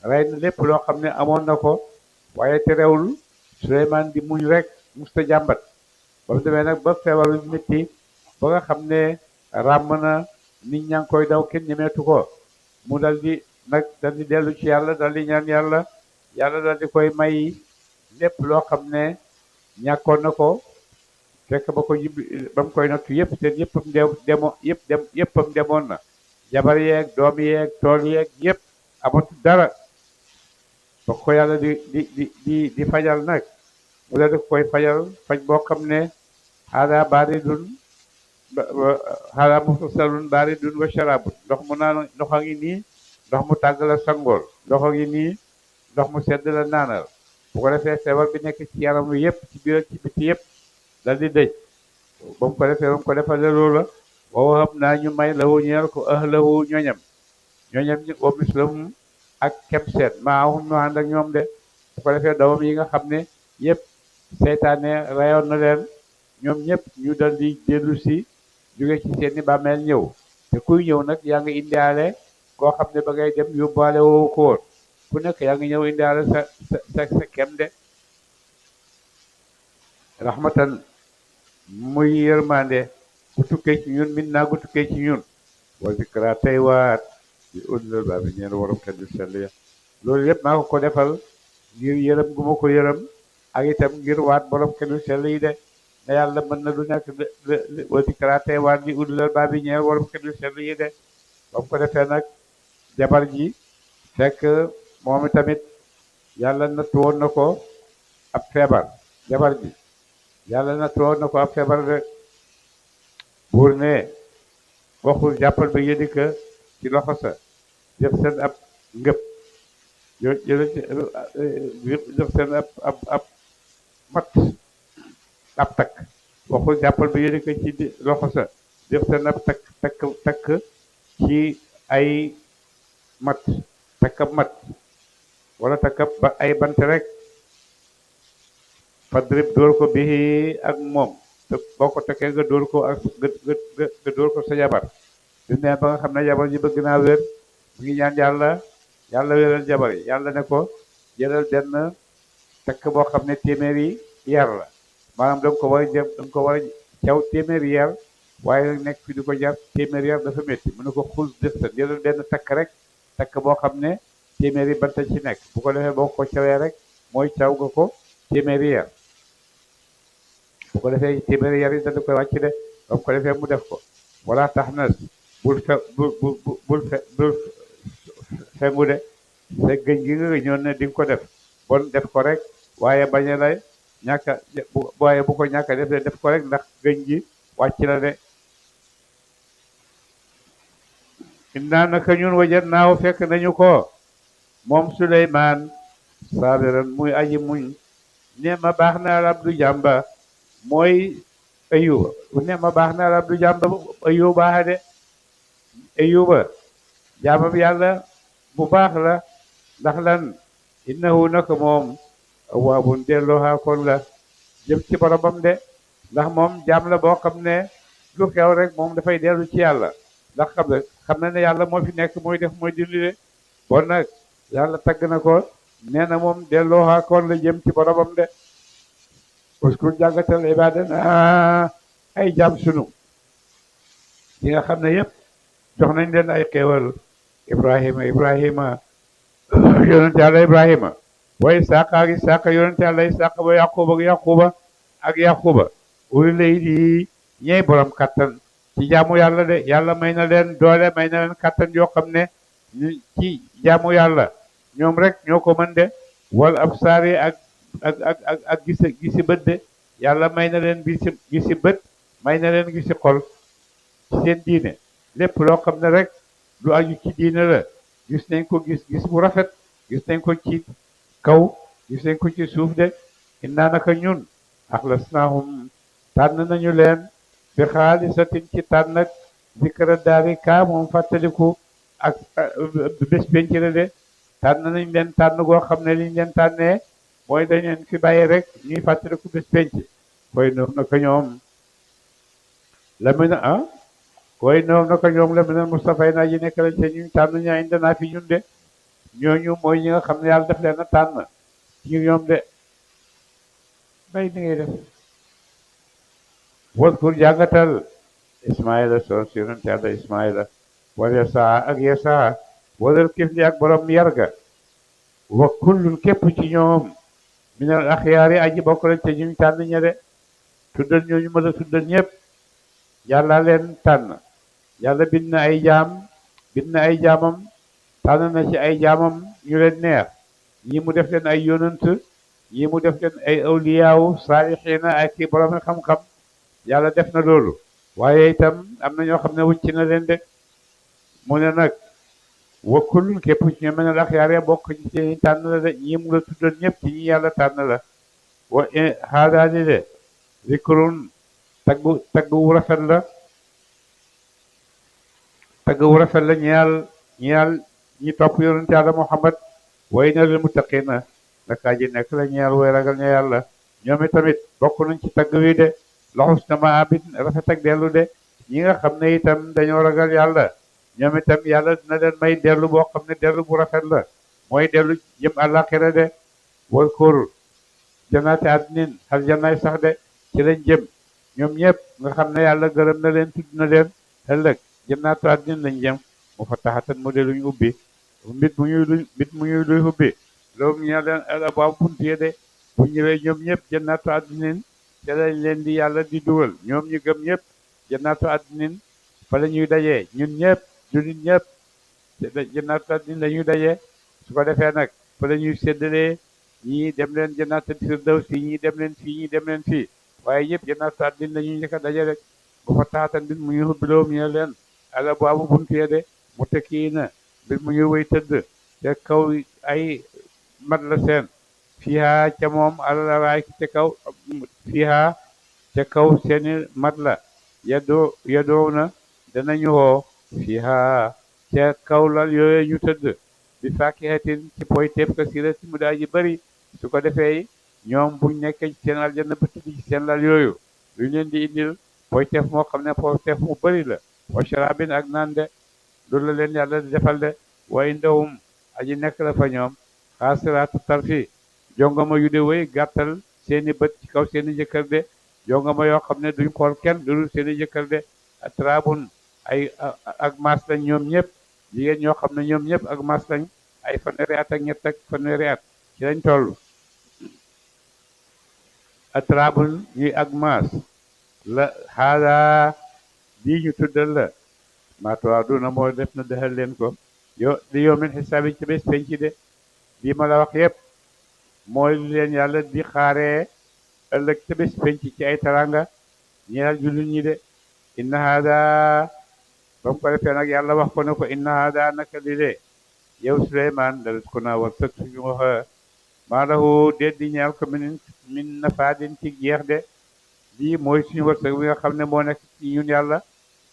rey na lépp loo xam ne amoon na ko waaye terewul Suleymaan di muñ rek musta jàmbat ba mu demee nag ba feebar bi métti ba nga xam ne ràmm na nit ñaa ngi koy daw kenn ñemeetu ko mu dal di nag dal di dellu ci yàlla dal di ñaan yàlla yàlla dal di koy may lépp loo xam ne ñàkkoon na ko fekk ba ko jib ba mu koy nattu yëpp seen yëppam yëppam demoon na jabar yeeg doom yeeg tool yeeg yëpp amatu dara ba ko yàlla di fajal nag mu la def koy fajal faj boo xam ne xaaraa baaridun xaaraa muxtasalun baaridun wa sharabun ndox mu naan ndox a ngi nii ndox mu tàng la sangool ndox a ngi nii ndox mu sedd la naanal bu ko defee feebar bi nekk ci yaram wi yëpp ci biir ci biti yëpp dal di dëj ba mu ko defee ba mu ko defalee loola woo xam naa ñu may lahu ñeel ko ahlahu ñoñam ñi wa mislahum ak kem seen maahum ñu ànd ak ñoom de bu ko defee doomam yi nga xam ne yëpp seytaane rayoon na leen ñoom ñëpp ñu dal di dellu si jóge ci seeni bàmmeel ñëw te kuy ñëw nag yaa ngi indiaale koo xam ne ba ngay dem yóbbaale woo ko woon ku nekk yaa ngi ñëw indiaale sa kem de rahmatan muy yërmande gu tukkee ci ñun min naa gu tukkee ci ñun wa zikra tey waat di ulul ba bi ñeen waram xel du sell ya loolu yëpp maa ko defal ngir yërëm gu ma ko yërëm ak itam ngir waat borom xel du sell yi de ne yàlla mën na lu nekk wa zikra tey waat di ulul ba bi ñeen waram xel du sell yi de ba mu ko defee nag jabar ji fekk moom tamit yàlla nattu woon na ko ab feebar jabar ji yàlla nattu woon na ko ab feebar de buur ne waxul jàppal ba yëdika ci loxo sa def seen ab ngëp def seen ab mat ab takk waxul jàppal ba yëdika ci loxo sa def seen ab takk ci ay mat takkab mat wala takkab ba ay bant rek fadrib dóor ko bii ak moom te boo ko takkee nga dóor ko ak nga dóor ko sa jabar bi ne ba nga xam ne jabar ji bëgg naa wér mu ngi ñaan yàlla wéral jabar yi yàlla ne ko jëlal benn takk boo xam ne téeméeri yar la maanaam da nga ko war a caw téeméeri yar waaye nag nekk fi di ko jar téeméeri yar dafa métti mu ne ko xus def sa jëlal benn takk rek takk boo xam ne téeméeri banta ci nekk bu ko defee boo ko cawee rek mooy caw nga ko téeméeri yar bu ko defee téeméeri yar yi da koy wàcc de ba ko defee mu def ko wala tax na bul fengu de sa gëñ gi nga ñëw ne di nga ko def bon def ko rek waaye bañ a lay waaye bu ko ñàkk def de def ko rek ndax gëñ gi wàcc la de innaa naka ñun wajat naaw fekk nañu ko moom Suleymaan saabiran muy aji muñ ne ma baax na rabdu jàmba mooy ayuba ne ma baax na rabdu jàmba ayuba de ayuba jaamam yàlla bu baax la ndax lan innahu naka moom awaabun delloo xaakoon la jëm ci boromam de ndax moom jaam la boo xam ne lu xew rek moom dafay dellu ci yàlla ndax xam na ne yàlla moo fi nekk mooy def mooy dindi de bon nag yàlla tagg na ko nee na moom delloo xaakoon la jëm ci boromam de parce que jàngatal ibadana ay jaam sunu yi nga xam ne yëpp jox nañ leen ay xéewal Ibrahima yonent yàlla Ibrahima wa Isaaqa ak Isaaqa yonent yàlla Isaaqa ba Yaquba ulul aydi ñey borom kattan ci jaamu yàlla de yàlla may na leen doole may na leen kattan yoo xam ne ci jaamu yàlla ñoom rek ñoo ko mën de wal absaari ak gisi bët de yàlla may na leen gisi bët may na leen gisi xol ci seen diine lépp loo xam ne rek lu aju ci diine la gis nañ ko gis bu rafet gis nañ ko ci kaw gis nañ ko ci suuf de innaa naka ñun axlasnaahum tànn nañu leen bi xaalisatin ci tànn ak zikra daari kaa moom fàttaliku ak bés penc la de tànn nañ leen tànn goo xam ne liñ leen tànnee mooy dañ leen fi bàyyi rek ñuy fàttaliku bés penc koy noom naka ñoom la mu ne koy noom naka ñoom la mu ne Moustapha naa ji nekk lañ te ñu tànn ñaa indi naa fi ñun de ñooñu mooy ñi nga xam ne yàlla def leen a tànn ci ñoom de bay ni ngay def waskur jàngatal Ismaïla soo si yonent yàlla Ismaïla wala Yasaa ak Yasaa wala kifli ak borom yarga wa kullun képp ci ñoom minal axyaari aji bokk lañ te ñu tànn ña de tuddal ñooñu ma la tuddal ñëpp yàlla leen tànn yàlla bind na ay jaamam tànn na ci ay jaamam ñu leen neex ñii mu def leen ay yonant ñii mu def leen ay awliyaawu saalixiina ak kii borom xam-xam yàlla def na loolu waaye itam am na ñoo xam ne wucc na leen de mu ne nag wa kullun képp ci ñoom minal axyaari bokk ci seen tànn la de ñii mu la tuddal ñëpp ci ñi yàlla tànn la wa haadaani de zikrun tagg wu rafet la ñeel ñi topp yonent yàlla Muhammad way na lil muttaqiina naka ji nekk la ñeel way ragal ña yàlla ñoom tamit bokk nañ ci tagg wi de loxus na ma abit rafet ak dellu de ñi nga xam ne itam dañoo ragal yàlla ñoom itam yàlla dina leen may dellu boo xam ne dellu bu rafet la mooy dellu jëm àllaaxira de wal kóor janaati adnin xal janaay sax de ci lañ jëm ñoom ñëpp nga xam ne yàlla gërëm na leen tudd na leen ëllëg jannaatu adnin lañ jëm mu fa taxatan mu de luñ ubbi mbit mu ñuy luy ubbi loolu ñu leen abwaab buntiye de bu ñëwee ñoom ñëpp jannaatu adnin te lañ leen di yàlla di dugal ñoom ñu gëm ñëpp jannaatu adnin fa la ñuy dajee ñun ñëpp jullit ñëpp jannaatu adnin la ñuy dajee su ko defee nag fa la ñuy séddalee ñii dem leen jannaatu firdawsi ñii dem leen fii ñii dem leen fii waaye ñëpp jannaatu adnin la ñuy njëkk a daje rek bu fa taxatan mbir mu ñuy ubbi loolu ñu leen ala baabu buntiye de mu tekki na mbir mu ñuy wéy tëdd te kaw ay mat la seen fiiha ca moom alaraay ca kaw fiiha ca kaw seeni mat la yadoo na danañu woo fiiha ca kaw lal yooyu ñu tëdd bi faakihatin ci poy teeb kasiiratin mu daa ji bëri su ko defee ñoom buñ nekkee ci seen aljanna ba tëdd ci seen lal yooyu luñ leen di indil poy teef moo xam ne poy teef mu bëri la wa sharabin ak naan de loolu la leen yàlla di defal de wa indahum aji nekk la fa ñoom xaasiraatu tarfi jongama yu de wéy gàttal seeni bët ci kaw seeni jëkkër de jongama yoo xam ne duñ xool kenn lu dul seeni jëkkër de atraabun ay ak maas lañ ñoom ñëpp jigéen ñoo xam ne ñoom ñëpp ak maas lañ ay fanweeri at ak ñett ak fanweeri at ci lañ toll atraabun ñuy ak maas la xaala lii ñu tuddal la maatuwaa duna moo def na dexal leen ko di yow min xisaab yi ci bés penc de lii ma la wax yëpp mooy li leen yàlla di xaaree ëllëg ca bés penc ci ay taranga ñeel jullit ñi de inna haada ba mu ko defee nag yàlla wax ko ne ko inna haada naka li de yow Suleymaan da ko naa war sëg suñu wax maa lahu déet di ñeel ko min nafaadin ci jeex de lii mooy suñu wërsëg bi nga xam ne moo nekk ci ñun yàlla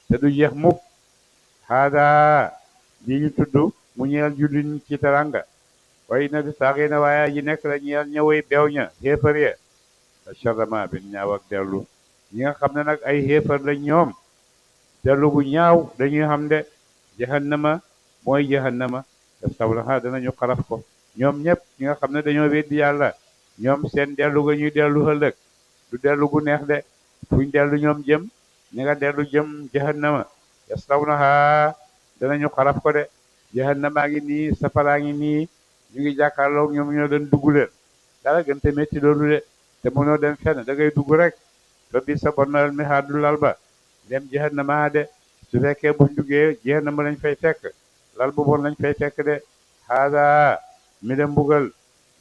te du jeex mukk haada lii ñu tudd mu ñeel jullit ñi ci taranga way na di saaxi na waaye ji nekk la ñeel ñëwoy beew ña xéefar ya charrama bin ñaaw ak dellu ñi nga xam ne nag ay xéefar lañ ñoom dellu bu ñaaw dañuy xam de jahannama mooy jahannama te sawlaha danañu xaraf ko ñoom ñëpp ñi nga xam ne dañoo weddi yàlla ñoom seen dellu ga ñuy dellu ëllëg du dellu gu neex de fuñ dellu ñoom jëm ñi nga dellu jëm jahannama yaslawnaha danañu xaraf ko de jahannamaa ngi nii safaraa ngi nii ñu ngi jàkkaarloog ñoom ñoo doon dugg leen dara gën te métti loolu de te mënoo dem fenn da ngay dugg rek ba bi sa bonnal mi haadul lal ba dem jahannama de su fekkee buñ duggee jahannama lañ fay fekk lal bu bon lañ fay fekk de haada mi de mbugal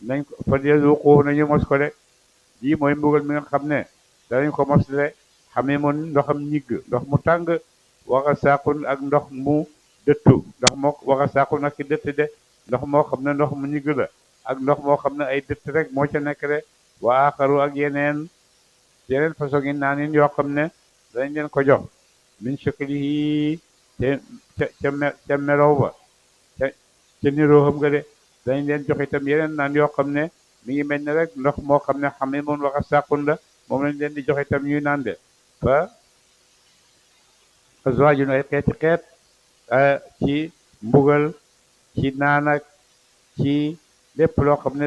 nañ ko fa yazuqu nañu mos ko de lii mooy mbugal mi nga xam ne danañ ko mos de xamee moon ndoxam ñigg ndox mu tàng waxa saaqun ak ndox mu dëttu ndox moo waxa saaqun ak ki dëtt de ndox moo xam ne ndox mu ñigg la ak ndox moo xam ne ay dëtt rek moo ca nekk de wa axaru ak yeneen façon yi naanin yoo xam ne dañ leen ko jox min shaklihi ca melow ba ca niroo xam nga de dañ leen jox itam yeneen naan yoo xam ne mi ngi mel ne rek ndox moo xam ne xam ne moom waxa sàqun la moom lañ leen di jox itam ñuy naan de fa azwaajun ay xeeti xeet ci mbugal ci naan ak ci lépp loo xam ne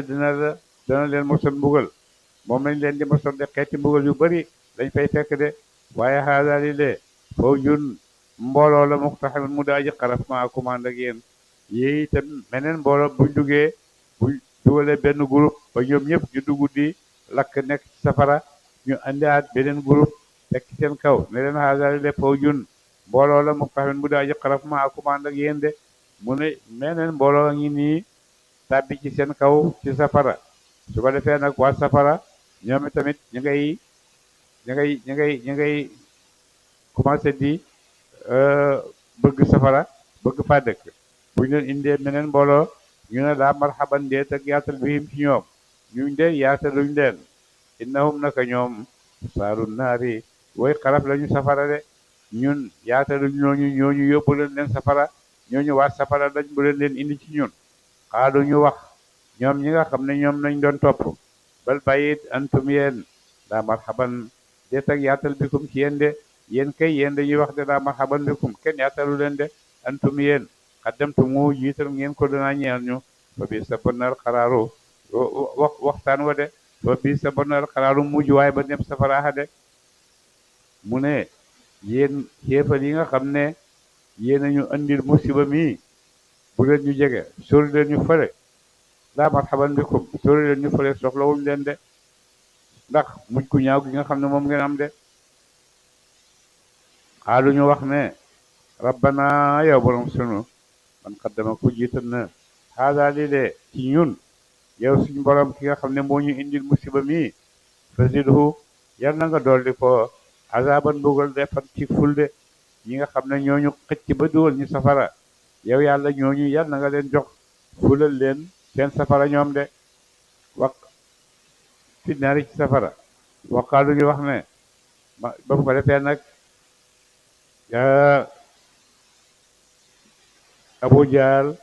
dana leen mosal mbugal moom lañ leen di mosal de xeeti mbugal yu bari lañ fay fekk de waaye xaaral li de foo jun mbooloo la muxtaxamin mu daaji xaraf ma commande ak yéen yi itam meneen mbooloo buñ dugalee benn groupe ba ñoom ñëpp ñu dugg di lakk nekk ci safara ñu andiwaat beneen groupe teg ci seen kaw ne leen xaaral li de foo jun mbooloo la muxtaxamin mu daaji xaraf ma commande ak yéen de mu ne meneen mbooloo a ngi nii tàbbi ci seen kaw ci safara su ko defee nag waa safara ñoom tamit ñu ngay commencé di bëgg safara bëgg faa dëkk bu ñu leen indee meneen mbooloo ñu ne daa marhaban deet ak yaatal bihim ci ñoom ñu de yaataluñ leen innahum naka ñoom saalu naari way xaraf lañu safara de ñun yaataluñ ñooñu yóbbu leen safara ñooñu waa safara dañ bu leen indi ci ñun xaalu ñu wax ñoom ñi nga xam ne ñoom lañ doon topp bal bàyyit antum yéen daa marhaban deet ak yaatal bikum ci yéen de yéen kay yéen dañuy wax de daa marhaban bikum kenn yaatalu leen de antum yéen xaddamtumu jiital ngeen ko danaa ñeel ñu fa bi sa bonal xaraaru waxtaan wa de fa bi sa bonal xaraaru mujj waay ba dem safaraaxa de mu ne yéen xéefal yi nga xam ne yéen a ñu andil musiba mii bu leen ñu jege sori leen ñu fële daa marhaban bikum sori leen ñu fële soxlawuñ leen de ndax mujj ku ñaaw gi nga xam ne moom ngeen am de xaalu ñu wax ne rabbana yow borom sunu man xaddama ku jiital na xaadaa li de ci ñun yow suñu borom ki nga xam ne moo ñu indil musiba mii fasidhu yal na nga dolli ko azaban mbugal defan ci fulde ñi nga xam ne ñooñu xëcc ba dugal ñu safara yow yàlla ñooñu yal na nga leen jox fulal leen seen safara ñoom de wax fi naari ci safara waqaalu ñu wax ne ba mu ko defee nag Abu Jaal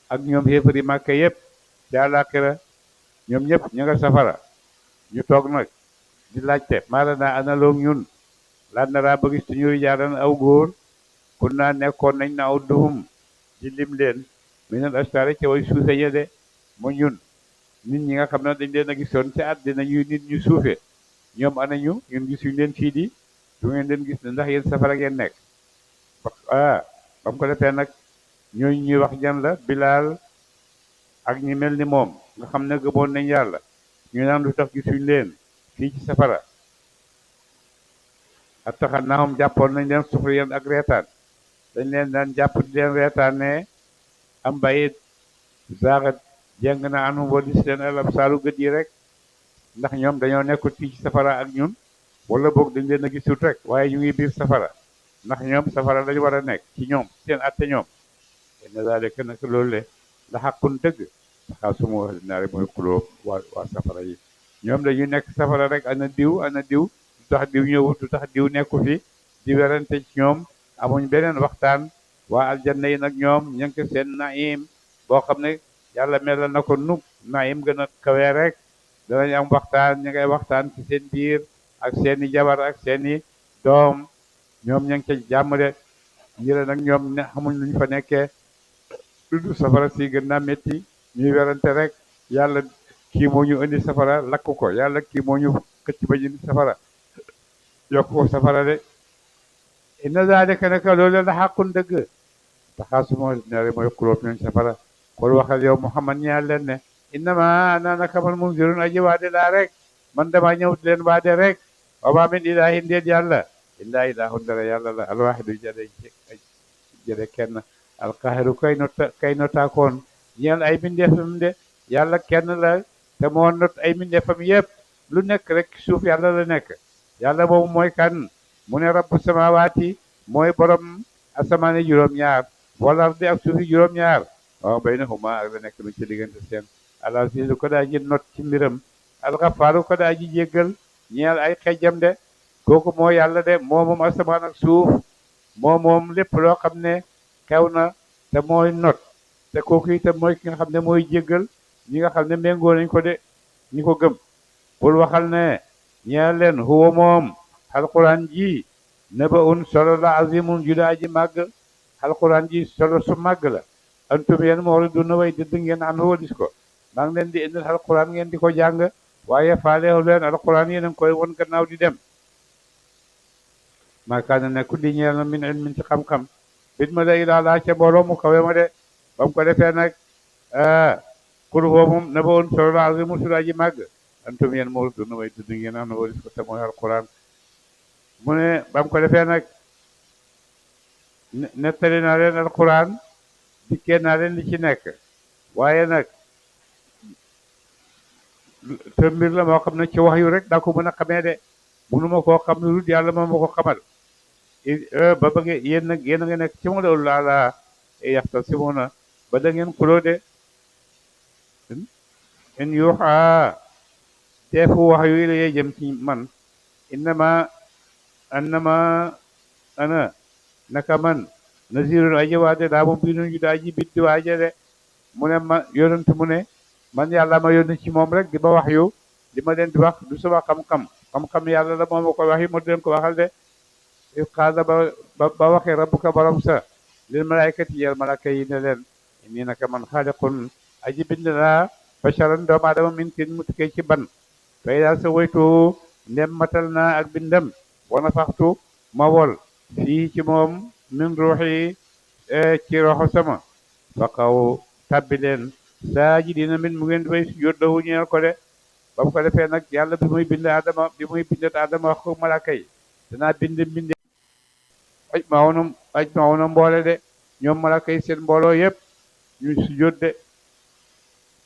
ak ñoom xéefari Màkka yëpp ci àllaaxira ñoom ñëpp ñu nga safara ñu toog nag di laajte maala naa analoog ñun laan naraa ba gis tuñu rijaalan aw góor kun naa nekkoon nañ na aw duhum di lim leen minal astaari ca way suufe ña de mu ñun nit ñi nga xam ne dañ leen a gisoon ci àddina ñuy nit ñu suufe ñoom anañu ñun gisuñ leen fii di du ngeen leen gis ne ndax yéen safara ngeen nekk ba mu ko defee nag ñooñu ñuy wax jan la Bilaal ak ñi mel ni moom nga xam ne gëmoon nañ yàlla ñu naan lu tax gisuñ leen fii ci safara attaxan naahum jàppoon nañ leen suxriyan ak reetaan dañ leen daan jàpp di leen reetaan ne am bayit zaaxat jeng na anum walis leen alam saaru gët yi rek ndax ñoom dañoo nekkul fii ci safara ak ñun wala boog dañ leen a gisut rek waaye ñu ngi biir safara ndax ñoom safara lañu war a nekk ci ñoom seen atte ñoom inna zaalika nag loolu le la xaqun dëgg saxaa sumu ahli naari mooy xuloo waa safara yi ñoom dañuy nekk safara rek ana diw lu tax diw ñëwut lu tax diw nekku fi di werante ci ñoom amuñ beneen waxtaan waa aljanna yi nag ñoom ña ngi seen naim boo xam ne yàlla melal na ko nub naim gën a kawee rek danañ am waxtaan ña ngay waxtaan ci seen biir ak seeni jabar ak seeni doom ñoom ña ngi ca jàmm de ñi la nag ñoom ne xamuñ luñ fa nekkee du safara si gën naa métti ñuy werante rek yàlla kii moo ñu indi safara lakk ko yàlla kii moo ñu xëcc ba ñu indi safara yokk ko safara de inna zaalika naka loolu la xàqun dëgg taxaasumoo nare mooy xulóob ñooñ safara xool waxal yow Muhammad ñaar leen ne innama ana naka man munzirun aji waade laa rek man dama ñëw di leen waade rek wa maa min ilaahin déet yàlla illaa ilaahun dara yàlla la alwaahidu jëde kenn alqaahiru kay notaakoon ñeel ay mbindeefam de yàlla kenn la te moo not ay mbindeefam yëpp lu nekk rek suuf yàlla la nekk yàlla boobu mooy kan mu ne rabbu samawaati mooy borom asamaani juróom-ñaar wal ardi ak suufi juróom-ñaar waaw baynahuma ak la nekk lu ci diggante seen al azizu ko daa ji not ci mbiram alxafaaru ko daa ji jéggal ñeel ay xejjam de kooku moo yàlla de moo moom asamaan ak suuf moo moom lépp loo xam ne xew na te mooy not te kooku itam mooy ki nga xam ne mooy jéggal ñi nga xam ne méngoo nañ ko de ñi ko gëm bul waxal ne ñeel leen huwa moom alquran ji naba un solo la azimun judaa ji màgg alquran ji solo su màgg la antum yéen mu'riduna way dëdd ngeen an wóolis ko maa ngi leen di indil alquran ngeen di ko jàng waaye faaleewu leen alquran yéen a ngi koy won gannaaw di dem maa kaana nekku di ñeel na min ilmin ci xam-xam bit ma day laa laa ca mbooloo mu kawe ma de ba mu ko defee nag kur foo moom naba un solo la azimun judaa ji màgg antum yéen mu'riduna way dëdd ngeen an wóolis ko te mooy alquran mu ne ba mu ko defee nag nettali naa leen alquran dikkee naa leen li ci nekk waaye nag te mbir la moo xam ne ci wax yu rek daa ko mën a xamee de mënuma koo xam lu dul yàlla moom ma ko xamal ba bëggee yéen nag yéen a nga nekk ci ma loolu laa yaxta si muna ba da ngeen xuloo de in yuuxa teefu wax yu la yee jëm ci man annama ana naka man nasirun aji waade daa mu biinun ju daa ji biddi waaje de mu ne ma yonent mu ne man yàlla ma yónni ci moom rek di ma wax yu di ma leen di wax du sama xam-xam yàlla la moom ma koy wax yi ma di leen ko waxal de il qaala ba waxee rabbuka borom sa lil malaykati yel malaka yi ne leen nii naka man xaaliqun aji bind laa basharan doomu aadama min tiin mu tukkee ci ban fay daal sa woytu ndem matal naa ak bindam wana faxtu ma wol fii ci moom min ruuxi ci roxo sama faqaw tabbi leen saajidiina min mu ngeen di bay sujjóot lahu ñeel ko de ba mu ko defee nag yàlla bi muy bind Adama wax ko malaaka yi danaa bind aj ma wonam mboole de ñoom malaaka yi seen mbooloo yëpp ñu sujjóot de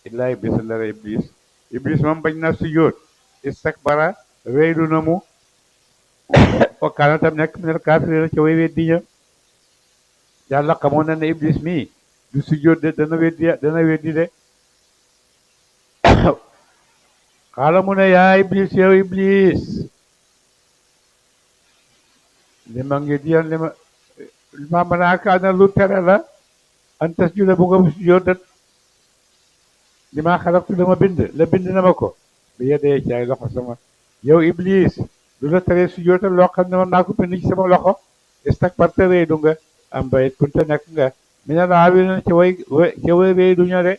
illaa iblis ndara iblis moom bañ na sujjóot istakbara réylu na mu wa kaana tam nekk minal kaafiriina ca way weddi ña yàlla xamoon na ne iblis mii du sujjóot de dana weddi de xaala mu ne yaa iblis yow iblis li ma ngi diyan li ma manaaka ana lu tere la an tasjuda bu nga sujjóot dat li ma xalaqtu la bind na ma ko bi yedee ci ay loxo sama yow iblis lu la tere sujjóotal loo xam ne man maa ko bind ci sama loxo istakbarta réydu nga am bayit kunte nekk nga mina laa wi na ca way réydu ña de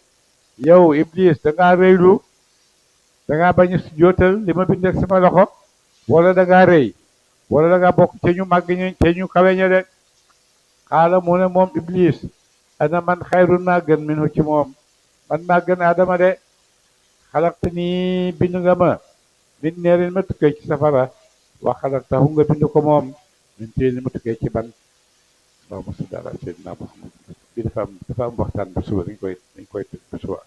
yow iblis dangaa réylu dangaa bañ a sujjóotal li ma bind ak sama loxo wala dangaa rëy wala dangaa bokk ca ñu màgg ña ca ñu kawe ña de xaala mu ne moom iblis ana man xayrun maa gën minhu ci moom man maa gën Adama de xalaqta nii bind nga ma min neerin ma tukkee ci safara wa xalaqtahu nga bind ko moom min tiinin ma tukkee ci ban allahumma salli ala sayyidina Muhammad bi dafa am waxtaan bu suba dañ koy bu suba